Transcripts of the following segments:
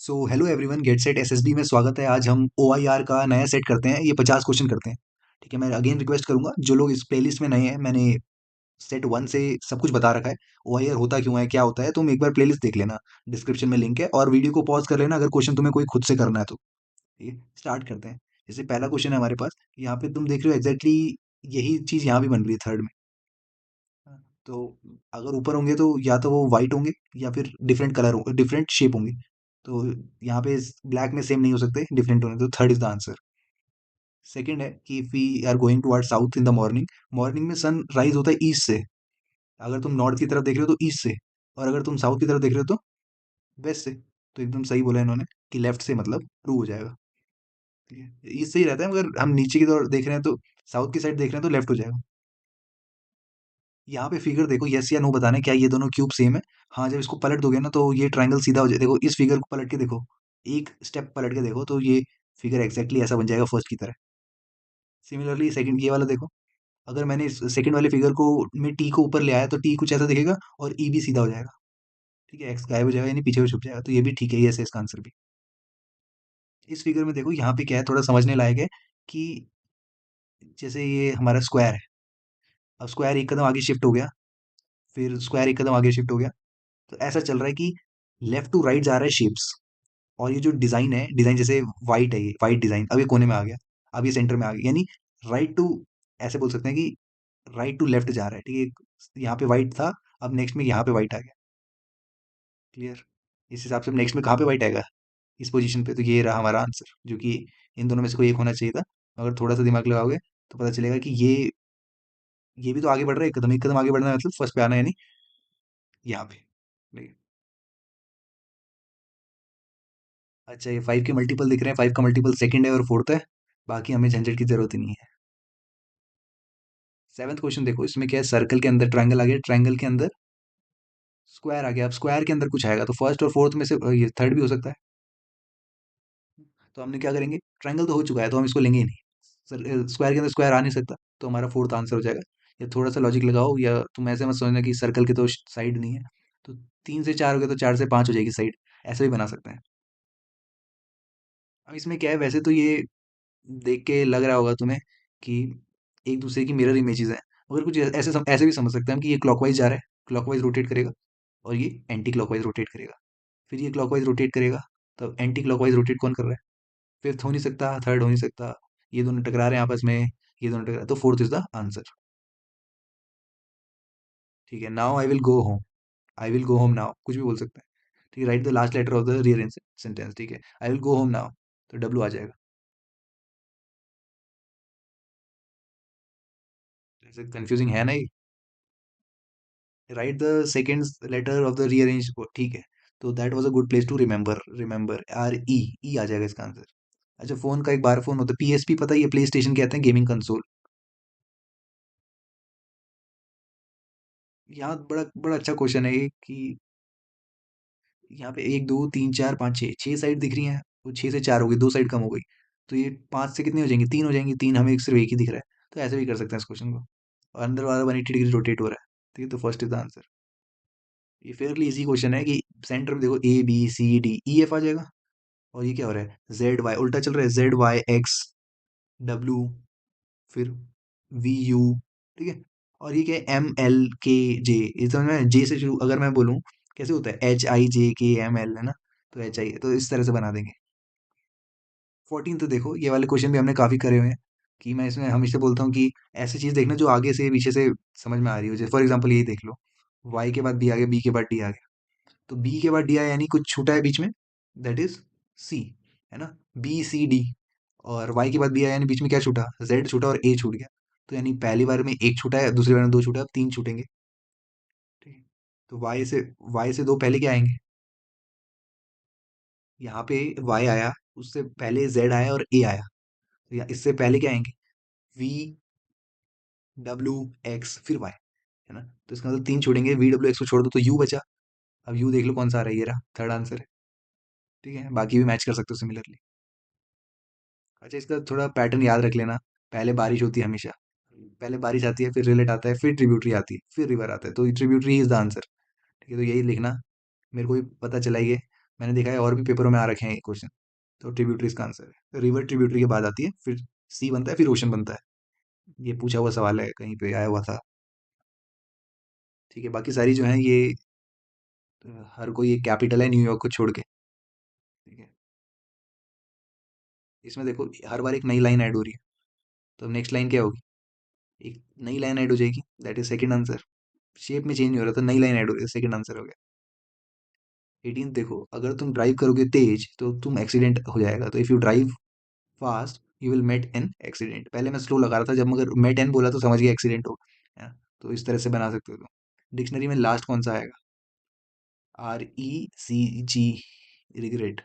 So hello everyone, get set SSB में स्वागत है। आज हम ओआईआर का नया सेट करते हैं। ये 50 क्वेश्चन करते हैं। ठीक है, मैं अगेन रिक्वेस्ट करूंगा जो लोग इस प्लेलिस्ट में नए हैं, मैंने सेट वन से सब कुछ बता रखा है। ओआईआर होता क्यों है, क्या होता है, तुम एक बार प्लेलिस्ट देख लेना। डिस्क्रिप्शन में लिंक है और वीडियो को पॉज कर लेना अगर क्वेश्चन तुम्हें कोई खुद से करना है तो। ठीक है, स्टार्ट करते हैं। जैसे पहला क्वेश्चन है हमारे पास, यहाँ पे तुम देख रहे हो एग्जैक्टली यही चीज यहाँ भी बन रही है थर्ड में। हाँ, तो अगर ऊपर होंगे तो या तो वो वाइट होंगे या फिर डिफरेंट कलर हो, डिफरेंट शेप होंगे। तो यहाँ पे ब्लैक में सेम नहीं हो सकते, डिफरेंट होने, तो third is the answer. Second है कि if we are going toward south in the morning, morning में सन राइज होता है ईस्ट से। अगर तुम नॉर्थ की तरफ देख रहे हो तो ईस्ट से, और अगर तुम साउथ की तरफ देख रहे हो तो वेस्ट से। तो एकदम सही बोला इन्होंने कि लेफ्ट से, मतलब ट्रू हो जाएगा। ठीक है, ईस्ट से ही रहता है, मगर हम नीचे की तरफ देख रहे हैं तो साउथ की साइड देख रहे हैं तो लेफ्ट हो जाएगा। यहाँ पे फिगर देखो, यस या नो बताना है, क्या ये दोनों क्यूब सेम है। हाँ, जब इसको पलट दोगे ना तो ये ट्रायंगल सीधा हो जाए। देखो इस फिगर को पलट के देखो, एक स्टेप पलट के देखो तो ये फिगर एग्जैक्टली ऐसा बन जाएगा फर्स्ट की तरह। सिमिलरली सेकंड ये वाला देखो, अगर मैंने इस सेकंड वाले फिगर को में टी को ऊपर ले आया तो टी कुछ ऐसा दिखेगा और ई भी सीधा हो जाएगा। ठीक है, एक्स गायब हो जाएगा यानी पीछे को छुप जाएगा, तो ये भी ठीक है, ये है इसका आंसर भी। इस फिगर में देखो, यहाँ पे क्या है, थोड़ा समझने लायक है कि जैसे ये हमारा स्क्वायर है। अब स्क्वायर एक कदम आगे शिफ्ट हो गया, फिर स्क्वायर एक कदम आगे शिफ्ट हो गया। तो ऐसा चल रहा है कि लेफ्ट टू राइट जा रहा है शेप्स। और ये जो डिजाइन है, डिजाइन जैसे वाइट है, ये वाइट डिजाइन अब ये कोने में आ गया, अब ये सेंटर में आ गया, यानी राइट टू, ऐसे बोल सकते हैं कि राइट टू लेफ्ट जा रहा है। ठीक है, यहाँ पे वाइट था, अब नेक्स्ट में यहाँ पे वाइट आ गया। क्लियर। इस हिसाब से नेक्स्ट में कहाँ पे वाइट आएगा, इस पोजीशन पे। तो ये रहा हमारा आंसर, जो कि इन दोनों में से कोई एक होना चाहिए था। अगर थोड़ा सा दिमाग लगाओगे तो पता चलेगा कि ये भी तो आगे बढ़ रहा है, एक कदम आगे बढ़ना है, मतलब फर्स्ट पे आना है, यानी यहाँ पे। ठीक है। अच्छा, ये 5 के मल्टीपल दिख रहे हैं, 5 का मल्टीपल सेकंड है और फोर्थ है। बाकी हमें झंझट की जरूरत ही नहीं है। सेवंथ क्वेश्चन देखो, इसमें क्या है, सर्कल के अंदर ट्रायंगल आ गया, ट्रायंगल के अंदर स्क्वायर आ गया। अब स्क्वायर के अंदर कुछ आएगा तो फर्स्ट और फोर्थ में से ये थर्ड भी हो सकता है। तो हमने क्या करेंगे, ट्रायंगल तो हो चुका है तो हम इसको लेंगे ही नहीं। स्क्वायर के अंदर स्क्वायर आ नहीं सकता, तो हमारा फोर्थ आंसर हो जाएगा। या थोड़ा सा लॉजिक लगाओ, या तुम ऐसे मत समझना कि सर्कल के तो साइड नहीं है। तो 3 से 4 हो गया तो 4 से 5 हो जाएगी साइड, ऐसे भी बना सकते हैं। अब इसमें क्या है, वैसे तो ये देख के लग रहा होगा तुम्हें कि एक दूसरे की मिरर इमेजेस हैं, मगर कुछ ऐसे भी समझ सकते हैं हम कि ये क्लॉकवाइज जा रहा है, क्लॉकवाइज रोटेट करेगा, और ये एंटी क्लॉकवाइज रोटेट करेगा। फिर ये क्लॉकवाइज रोटेट करेगा, तो एंटी क्लॉकवाइज रोटेट कौन कर रहा है, फिफ्थ हो नहीं सकता, थर्ड हो नहीं सकता। ये दोनों टकरा रहे हैं आपस में, ये दोनों टकरा, तो फोर्थ इज द आंसर। ठीक है, now I will go home, I will go home now, कुछ भी बोल सकते हैं। ठीक है, write the last letter of the rearrange sentence. ठीक है, I will go home now, तो डब्ल्यू आ जाएगा। ऐसे कंफ्यूजिंग है ना ये। Write the second letter of the rearrange, ठीक है। तो that was a good place to remember, remember R E, E आ जाएगा इसका आंसर। अच्छा, फोन का एक बार फोन होता है पीएसपी, पता है, ये प्ले स्टेशन कहते हैं, गेमिंग कंसोल। यहाँ बड़ा बड़ा अच्छा क्वेश्चन है ये कि यहाँ पे एक दो तीन चार पाँच छः, छः साइड दिख रही हैं, वो छः से चार हो गई, दो साइड कम हो गई। तो ये पाँच से कितनी हो जाएंगी, तीन हो जाएंगी, तीन हमें सिर्फ एक ही दिख रहा है। तो ऐसे भी कर सकते हैं इस क्वेश्चन को। और अंदर वाला 180 डिग्री रोटेट हो रहा है। ठीक है, तो फर्स्ट इज द आंसर। ये फेयरली इजी क्वेश्चन है कि सेंटर में देखो A B C D E F आ जाएगा। और ये क्या हो रहा है, जेड वाई उल्टा चल रहा है, जेड वाई एक्स डब्ल्यू, फिर वी यू। ठीक है, और ये क्या है, एम एल के जे। इस मैं जे से शुरू अगर मैं बोलूँ, कैसे होता है, एच आई जे के एम एल, है ना। तो एच आई, तो इस तरह से बना देंगे। 14 तो देखो, ये वाले क्वेश्चन भी हमने काफी करे हुए हैं, कि मैं इसमें हमेशा बोलता हूँ कि ऐसी चीज देखना जो आगे से पीछे से समझ में आ रही हो। जैसे फॉर एग्जाम्पल यही देख लो, वाई के बाद बी आ गया, बी के बाद डी आ गया। तो बी के बाद डी आया यानी कुछ छूटा है बीच में, दैट इज सी, है ना, बी सी डी। और वाई के बाद बी आया यानी बीच में क्या छूटा, जेड छूटा और ए छूट गया। तो यानी पहली बार में एक छूटा है, दूसरी बार में दो छूटा है, अब तीन छूटेंगे। ठीक है, तो वाई से दो पहले क्या आएंगे, यहाँ पे वाई आया, उससे पहले जेड आया और ए आया। तो इससे पहले क्या आएंगे, वी डब्ल्यू एक्स फिर वाई, है ना। तो इसका मतलब तीन छोड़ेंगे, वी डब्ल्यू एक्स को छोड़ दो तो यू बचा। अब यू देख लो कौन सा आ रहा है, ये रहा थर्ड आंसर है। ठीक है, बाकी भी मैच कर सकते हो सिमिलरली। अच्छा, इसका थोड़ा पैटर्न याद रख लेना। पहले बारिश होती है हमेशा, पहले बारिश आती है, फिर रिलेट आता है, फिर ट्रिब्यूटरी आती है, फिर रिवर आता है, तो ट्रिब्यूटरी इज द आंसर। ठीक है, तो यही लिखना। मेरे को भी पता चला ये, मैंने देखा है और भी पेपरों में आ रखे हैं ये क्वेश्चन। तो ट्रिब्यूटरी इसका आंसर है, रिवर ट्रिब्यूटरी के बाद आती है, फिर सी बनता है, फिर ओशन बनता है। ये पूछा हुआ सवाल है, कहीं पे आया हुआ था। ठीक है, बाकी सारी जो है ये हर कोई एक कैपिटल है न्यूयॉर्क को छोड़ के। ठीक है, इसमें देखो हर बार एक नई लाइन ऐड हो रही है, तो नेक्स्ट लाइन क्या होगी? एक नई लाइन ऐड हो जाएगी, that is second answer. Shape में चेंज हो रहा था, नई लाइन ऐड हो रही है, सेकंड आंसर हो गया। 18 देखो, अगर तुम ड्राइव करोगे तेज तो तुम एक्सीडेंट हो जाएगा, तो if you drive fast you will met an accident. पहले मैं स्लो लगा रहा था, जब मगर मेट एन बोला तो समझ गया एक्सीडेंट हो, है ना? तो इस तरह से बना सकते हो तुम। डिक्शनरी में लास्ट कौन सा आएगा? RECG, regret.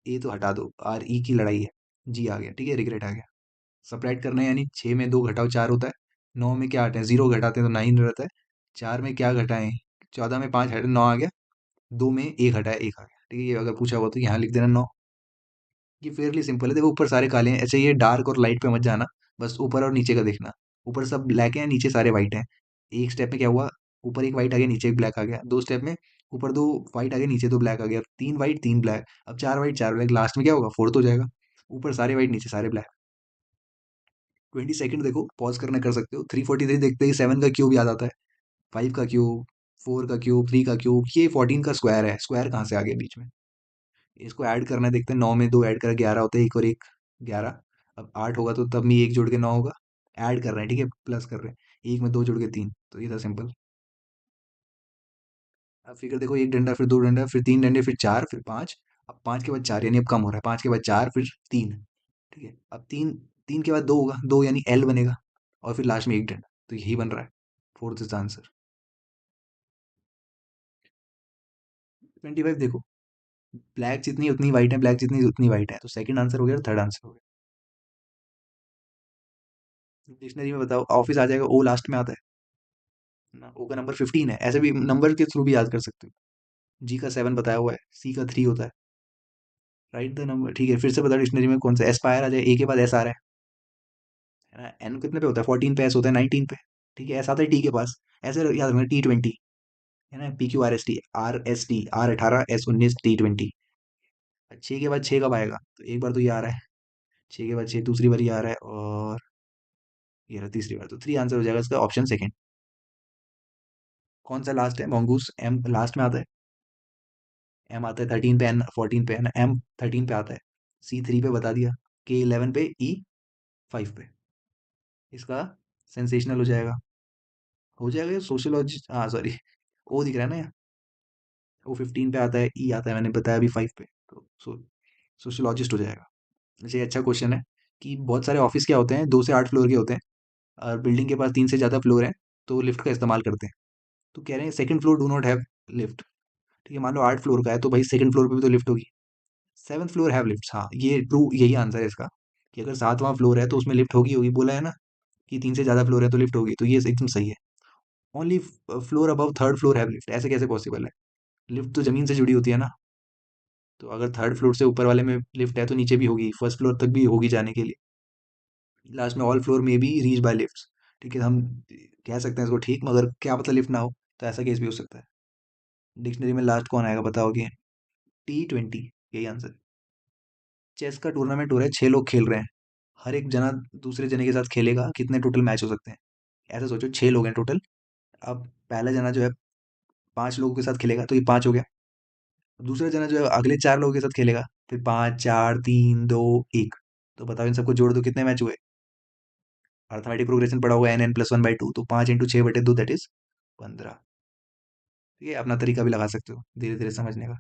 ए तो हटा दो, RE की लड़ाई है, जी आ गया, ठीक है, रिग्रेट आ गया। सब्ट्रैक्ट करना है, यानी 6 में 2 घटाओ 4 होता है, 9 में क्या हटाएं, 0 घटाते हैं तो 9 रहता है, 4 में क्या घटाएं, 14 में 5 हटाए 9 आ गया, 2 में 1 हटाए 1 आ गया। ठीक है, ये अगर पूछा हुआ तो यहाँ लिख देना 9। ये फेयरली सिंपल है, देखो ऊपर सारे काले हैं, ऐसे ये डार्क और लाइट पे मत जाना, बस ऊपर और नीचे का देखना। ऊपर सब ब्लैक है, नीचे सारे वाइट हैं। एक स्टेप में क्या हुआ, ऊपर एक वाइट आ गया, नीचे एक ब्लैक आ गया। दो स्टेप में ऊपर दो वाइट आ गए, नीचे दो ब्लैक आ गया। तीन वाइट तीन ब्लैक, अब चार वाइट चार ब्लैक, लास्ट में क्या होगा, फोर्थ हो जाएगा। ऊपर सारे वाइट, नीचे सारे ब्लैक। 20 सेकंड देखो, पॉज करना कर सकते हो। 343 देखते ही 7 का क्यूब याद आता है, 5 का क्यूब, 4 का क्यूब, 3 का क्यूब, ये 14 का स्क्वायर है। स्क्वायर कहाँ से आ गया बीच में? इसको ऐड करना है, देखते हैं। 9 में 2 ऐड करा 11 होता है, एक और एक 11। अब 8 होगा तो तब भी एक जोड़ के 9 होगा। ऐड कर रहे हैं, ठीक है, प्लस कर रहे हैं। एक में 2 जोड़ के 3, तो ये था सिंपल। अब फिगर देखो, एक डंडा, फिर दो डंडा, फिर तीन डंडे, फिर चार, फिर पाँच। अब पाँच के बाद चार, यानी अब कम हो रहा है। पाँच के बाद चार, फिर तीन। ठीक है, अब तीन, तीन के बाद दो होगा, दो यानी एल बनेगा, और फिर लास्ट में एक डंडा, तो यही बन रहा है। Fourth is answer. 25 देखो, ब्लैक जितनी उतनी वाइट है, ब्लैक जितनी उतनी वाइट है, तो सेकंड आंसर हो गया, थर्ड आंसर हो गया। डिक्शनरी में बताओ, ऑफिस आ जाएगा, ओ लास्ट में आता है ना, ओ का नंबर 15 है। ऐसे भी नंबर के थ्रू भी याद कर सकते हो। जी का 7 बताया हुआ है, सी का 3 होता है। राइट द नंबर, ठीक है, फिर से बताओ डिक्शनरी में कौन सा एस्पायर आ जाए, ए के बाद एस आ रहा है ना। एन कितने पे होता है, 14 पे, एस होता है 19 पे। ठीक है, एस आता है टी के पास। ऐसे याद रखना, T20, है ना, PQRST, RST, R18, S19, T20। छः के बाद छः कब आएगा, तो एक बार तो ये आ रहा है, छः के बाद छः दूसरी बार ये आ रहा है, और ये रहा तीसरी बार, तो थ्री आंसर हो जाएगा इसका, ऑप्शन सेकंड। कौन सा लास्ट है, मंगूस एम लास्ट में आता है। एम आता है 13 पे, एन 14 पे, है ना, एम 13 पे आता है, सी 3 पे बता दिया, के 11 पे, ई 5 पे। इसका सेंसेशनल हो जाएगा, हो जाएगा ये सोशियोलॉजी, हाँ सॉरी, ओ दिख रहा है ना यहाँ, ओ 15 पे आता है, ई आता है, मैंने बताया अभी 5 पे, तो सोशियोलॉजिस्ट हो जाएगा। अच्छा, ये अच्छा क्वेश्चन है कि बहुत सारे ऑफिस क्या होते हैं, 2 से 8 फ्लोर के होते हैं, और बिल्डिंग के पास 3 से ज़्यादा फ्लोर हैं, तो लिफ्ट का इस्तेमाल करते हैं। तो कह रहे हैं second floor do not have lift. ठीक है, मान लो 8 फ्लोर का है, तो भाई सेकंड फ्लोर पे भी तो लिफ्ट होगी। सेवन्थ फ्लोर हैव लिफ्ट, हाँ ये ट्रू, यही आंसर है इसका, कि अगर 7वां फ्लोर है तो उसमें लिफ्ट होगी होगी, बोला है ना कि 3 से ज़्यादा फ्लोर है तो लिफ्ट होगी, तो ये एकदम सही है। Only floor above third floor have lift, ऐसे कैसे पॉसिबल है? लिफ्ट तो जमीन से जुड़ी होती है ना, तो अगर थर्ड फ्लोर से ऊपर वाले में लिफ्ट है तो नीचे भी होगी, फर्स्ट फ्लोर तक भी होगी जाने के लिए। लास्ट में ऑल फ्लोर में भी रीच बाय लिफ्ट। ठीक है, हम कह सकते हैं इसको ठीक, मगर क्या पता लिफ्ट ना हो, तो ऐसा केस भी हो सकता है। डिक्शनरी में लास्ट कौन आएगा बताओगे? T20, यही आंसर। चेस का टूर्नामेंट हो रहा है, 6 लोग खेल रहे हैं, हर एक जना दूसरे जने के साथ खेलेगा, कितने टोटल मैच हो सकते हैं? ऐसा सोचो, 6 लोग हैं टोटल। अब पहला जना जो है 5 लोगों के साथ खेलेगा, तो ये 5 हो गया। दूसरा जना जो है अगले 4 लोगों के साथ खेलेगा, फिर 5 4 3 2 1। तो बताओ इन सबको जोड़ दो, कितने मैच हुए? अर्थमेटिक प्रोग्रेशन पड़ा हुआ है, n+1/2, तो 5 × 6/2, दैट इज 15। ठीक है, अपना तरीका भी लगा सकते हो धीरे धीरे समझने का।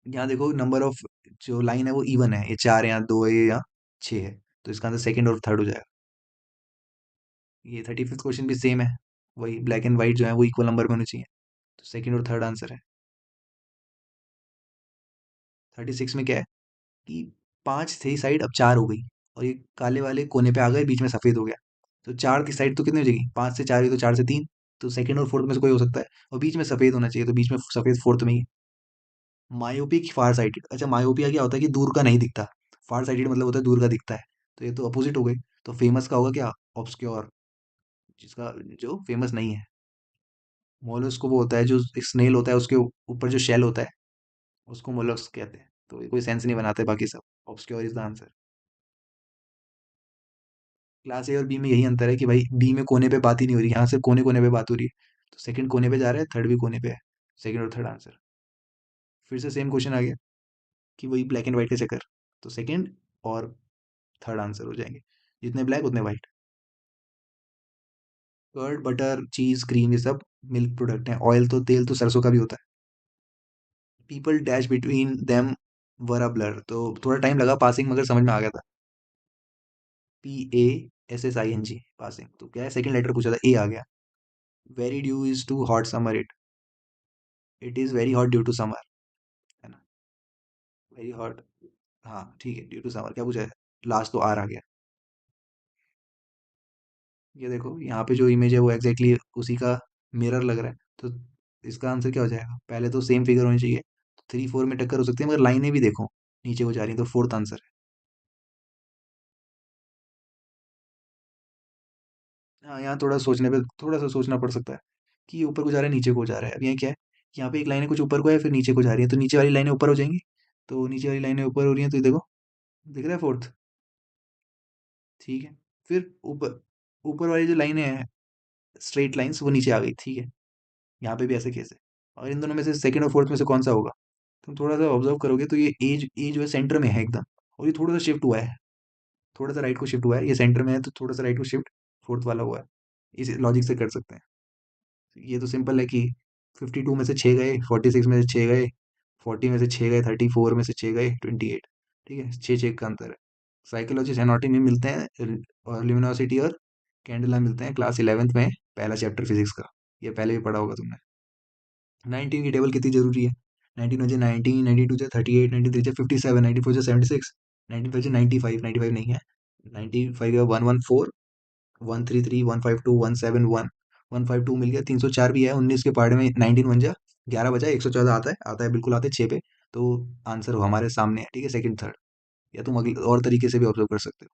यहाँ देखो, नंबर ऑफ जो लाइन है वो इवन है, ये 4 है, यहाँ 2 है, ये यहाँ 6 है, तो इसका आंसर सेकंड और थर्ड हो जाएगा। ये 35th क्वेश्चन भी सेम है, वही ब्लैक एंड व्हाइट जो है वो इक्वल नंबर में होने चाहिए, तो सेकंड और थर्ड आंसर है। 36 में क्या है कि 5 थी साइड, अब 4 हो गई, और ये काले वाले कोने पे आ गए, बीच में सफेद हो गया, तो 4 की साइड तो कितनी हो जाएगी, 5 से 4 हुई तो 4 से 3, तो सेकंड और फोर्थ में से कोई हो सकता है, और बीच में सफेद होना चाहिए, तो बीच में सफेद फोर्थ में ही। मायोपिक फार साइटेड, अच्छा मायोपिया क्या होता है कि दूर का नहीं दिखता, फार साइटेड मतलब होता है दूर का दिखता है, तो ये तो अपोजिट हो गई। तो फेमस का होगा क्या, ऑब्सक्योर, जिसका जो फेमस नहीं है। मोलस्क वो होता है जो एक स्नेल होता है, उसके ऊपर जो शेल होता है, उसको मोलस्क कहते हैं। तो ये कोई सेंस नहीं बनाते बाकी सब। Obscure is the answer. Class ए और बी में यही अंतर है कि भाई बी में कोने पे बात ही नहीं हो रही, यहाँ से कोने कोने पे बात हो रही है। तो सेकंड कोने पे जा रहा है, थर्ड भी कोने पे है। सेकंड और थर्ड आंसर। फिर से सेम क्वेश्चन आ गया कि वही ब्लैक एंड व्हाइट के चक्कर। तो सेकंड और थर्ड आंसर हो जाएंगे, जितने ब्लैक उतने व्हाइट। कर्ड, बटर, चीज, क्रीम, ये सब मिल्क प्रोडक्ट हैं। ऑयल तो, तेल तो सरसों का भी होता है। People dash between them were a blur, तो थोड़ा टाइम लगा पासिंग, मगर समझ में आ गया था। PASSING, passing. तो क्या है, सेकंड लेटर पूछा था, ए आ गया। Very due is to hot summer it. It is very hot due to summer, है ना। वेरी हॉट, हाँ ठीक है, ड्यू टू समर क्या पूछा है। लास्ट तो आर आ गया। ये देखो यहाँ पे जो इमेज है वो एग्जैक्टली उसी का मिरर लग रहा है। तो इसका आंसर क्या हो जाएगा, पहले तो सेम फिगर होनी चाहिए। 3 4 में टक्कर हो सकती है, मगर लाइनें भी देखो नीचे को जा रही है, तो फोर्थ आंसर है। हाँ, यहाँ थोड़ा सोचने पे थोड़ा सा सोचना पड़ सकता है कि ये ऊपर को जा रहा है, नीचे को जा रहा है। अब यहाँ क्या है, यहाँ पे एक लाइन है कुछ ऊपर को है, फिर नीचे को जा रही है, तो नीचे वाली लाइनें ऊपर हो जाएंगी। तो नीचे वाली लाइनें ऊपर हो रही हैं, तो ये देखो, दिख रहा है फोर्थ। ठीक है। फिर ऊपर ऊपर वाली जो लाइनें हैं, स्ट्रेट लाइंस, वो नीचे आ गई। ठीक है। यहाँ पे भी ऐसे केस है। और इन दोनों में से सेकंड और फोर्थ में से कौन सा होगा। तुम थोड़ा सा ऑब्जर्व करोगे तो ये एज ए जो है सेंटर में है एकदम, और ये थोड़ा सा शिफ्ट हुआ है। थोड़ा सा राइट को शिफ्ट हुआ है, ये सेंटर में है तो थोड़ा सा राइट को शिफ्ट फोर्थ वाला हुआ है। इस लॉजिक से कर सकते हैं। ये तो सिंपल है कि 52 में से 6 गए, 46 में से 6 गए, 40 में से 6 गए, 34 में से 6 गए, 28। ठीक है, 6 6 का अंतर है। साइकोलॉजी एनाटॉमी में मिलते हैं, और लिमिनोसिटी और कैंडेला मिलते हैं क्लास 11th में, पहला चैप्टर फिजिक्स का। ये पहले भी पढ़ा होगा तुमने। 19 की टेबल कितनी जरूरी है। 19 वजह 19, 92 जा 38, 93 जा 57, 94 जा 76, 95 जा 95, 95 नहीं है। 95 का 114, 133, 152, 171, 152 मिल गया। 304 भी है, 19 के पार्ट में 19 बन जा, 11 बचा, 114 आता है बिल्कुल आता है 6 पे। तो आंसर हमारे सामने है। ठीक है, सेकंड थर्ड। या तुम अगले और तरीके से भी ऑब्जर्व कर सकते हो।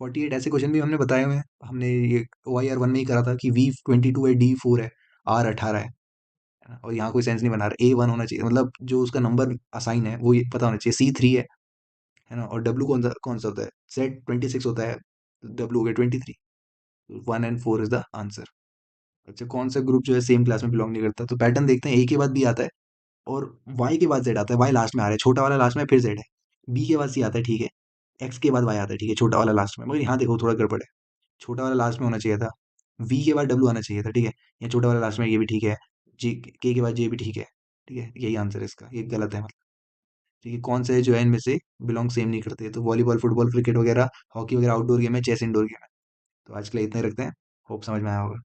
48 ऐसे क्वेश्चन भी हमने बताए हुए हैं। हमने ये OIR 1 में ही करा था कि V22 है, D4 है, R18 है ना? और यहाँ कोई सेंस नहीं बना रहा। A1 होना चाहिए, मतलब जो उसका नंबर असाइन है वो ये पता होना चाहिए। C3 है ना। और W कौन सा होता है, Z26 होता है, W हो गया 23। 1 and 4 इज द आंसर। अच्छा, कौन सा ग्रुप जो है सेम क्लास में बिलोंग नहीं करता। तो पैटर्न देखते हैं, ए के बाद बी आता है, और वाई के बाद जेड आता है। वाई लास्ट में आ रहा है, छोटा वाला लास्ट में, फिर जेड है। बी के बाद सी आता है, ठीक है। एक्स के बाद वाई आता है, ठीक है, छोटा वाला लास्ट में। मगर यहाँ देखो थोड़ा गड़बड़ है, छोटा वाला लास्ट में होना चाहिए था। वी के बाद डब्ल्यू आना चाहिए था, ठीक है। ये छोटा वाला लास्ट में, ये भी ठीक है। जी, के बाद जे भी ठीक है। ठीक है, यही आंसर है इसका, ये गलत है मतलब। ठीक है, कौन से जो है इनमें से बिलोंग सेम नहीं करते। तो वॉलीबॉल, फुटबॉल, क्रिकेट वगैरह, हॉकी वगैरह आउटडोर गेम है, चेस इंडोर गेम है। तो आज के लिए इतना ही रखते हैं। होप समझ में आया होगा।